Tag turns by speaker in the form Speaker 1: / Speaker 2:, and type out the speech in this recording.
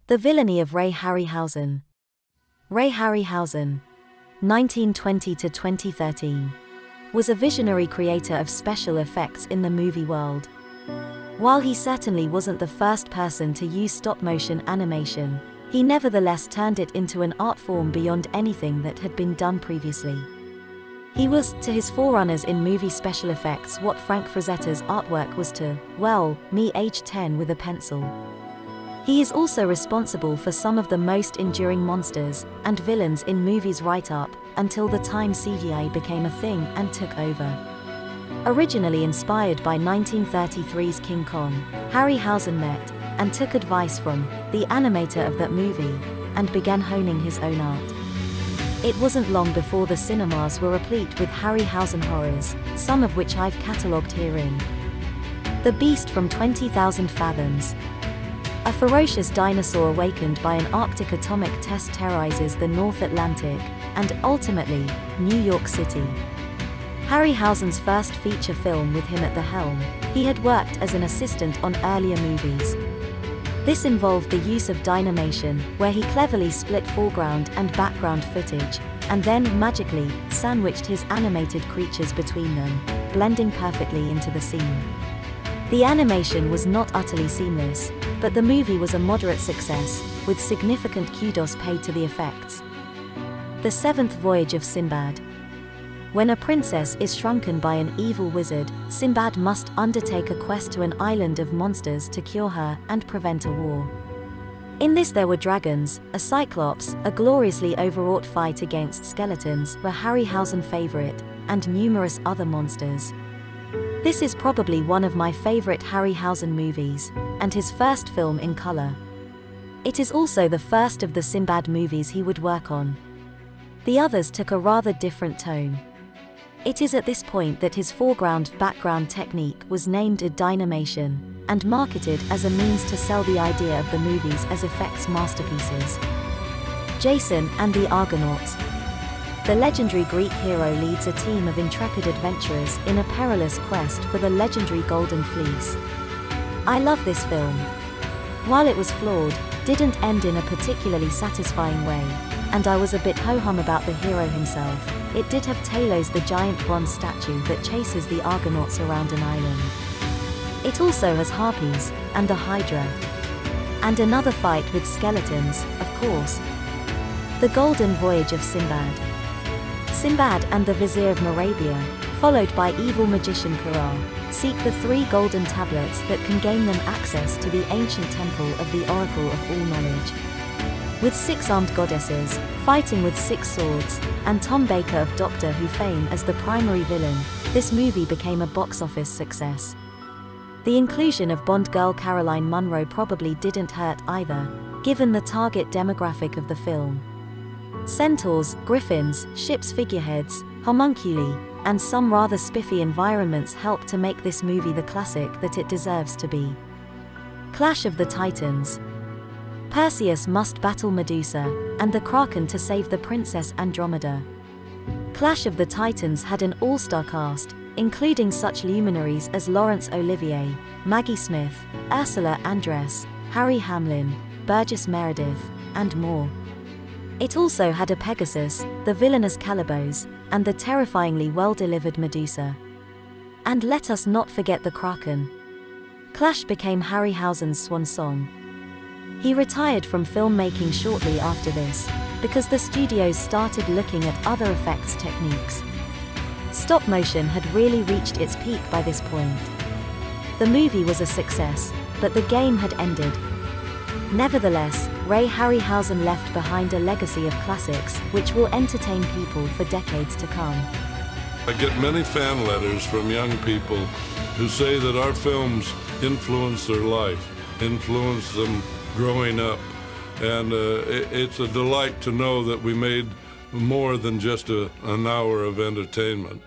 Speaker 1: The villainy of Ray Harryhausen. Ray Harryhausen, 1920 to 2013, was a visionary creator of special effects in the movie world. While he certainly wasn't the first person to use stop-motion animation, he nevertheless turned it into an art form beyond anything that had been done previously. He was, to his forerunners in movie special effects, what Frank Frazetta's artwork was to, well, me age 10 with a pencil. He is also responsible for some of the most enduring monsters and villains in movies right up until the time CGI became a thing and took over. Originally inspired by 1933's King Kong, Harryhausen met and took advice from the animator of that movie and began honing his own art. It wasn't long before the cinemas were replete with Harryhausen horrors, some of which I've catalogued herein. The Beast from 20,000 Fathoms. A ferocious dinosaur awakened by an Arctic atomic test terrorizes the North Atlantic, and ultimately, New York City. Harryhausen's first feature film with him at the helm, he had worked as an assistant on earlier movies. This involved the use of dynamation, where he cleverly split foreground and background footage, and then magically sandwiched his animated creatures between them, blending perfectly into the scene. The animation was not utterly seamless, but the movie was a moderate success, with significant kudos paid to the effects. The Seventh Voyage of Sinbad. When a princess is shrunken by an evil wizard, Sinbad must undertake a quest to an island of monsters to cure her and prevent a war. In this there were dragons, a cyclops, a gloriously overwrought fight against skeletons, a Harryhausen favorite, and numerous other monsters. This is probably one of my favorite Harryhausen movies, and his first film in color. It is also the first of the Sinbad movies he would work on. The others took a rather different tone. It is at this point that his foreground-background technique was named dynamation, and marketed as a means to sell the idea of the movies as effects masterpieces. Jason and the Argonauts. The legendary Greek hero leads a team of intrepid adventurers in a perilous quest for the legendary Golden Fleece. I love this film. While it was flawed, didn't end in a particularly satisfying way, and I was a bit ho-hum about the hero himself, it did have Talos, the giant bronze statue that chases the Argonauts around an island. It also has harpies, and the Hydra. And another fight with skeletons, of course. The Golden Voyage of Sinbad. Sinbad and the Vizier of Arabia, followed by evil magician Kura, seek the 3 golden tablets that can gain them access to the ancient temple of the Oracle of All Knowledge. With 6 armed goddesses, fighting with 6 swords, and Tom Baker of Doctor Who fame as the primary villain, this movie became a box office success. The inclusion of Bond girl Caroline Munro probably didn't hurt either, given the target demographic of the film. Centaurs, griffins, ships' figureheads, homunculi, and some rather spiffy environments help to make this movie the classic that it deserves to be. Clash of the Titans. Perseus must battle Medusa and the Kraken to save the Princess Andromeda. Clash of the Titans had an all-star cast, including such luminaries as Laurence Olivier, Maggie Smith, Ursula Andress, Harry Hamlin, Burgess Meredith, and more. It also had a Pegasus, the villainous Calibos, and the terrifyingly well-delivered Medusa. And let us not forget the Kraken. Clash became Harryhausen's swan song. He retired from filmmaking shortly after this, because the studios started looking at other effects techniques. Stop motion had really reached its peak by this point. The movie was a success, but the game had ended. Nevertheless, Ray Harryhausen left behind a legacy of classics which will entertain people for decades to come.
Speaker 2: I get many fan letters from young people who say that our films influence their life, influence them growing up, and it's a delight to know that we made more than just an hour of entertainment.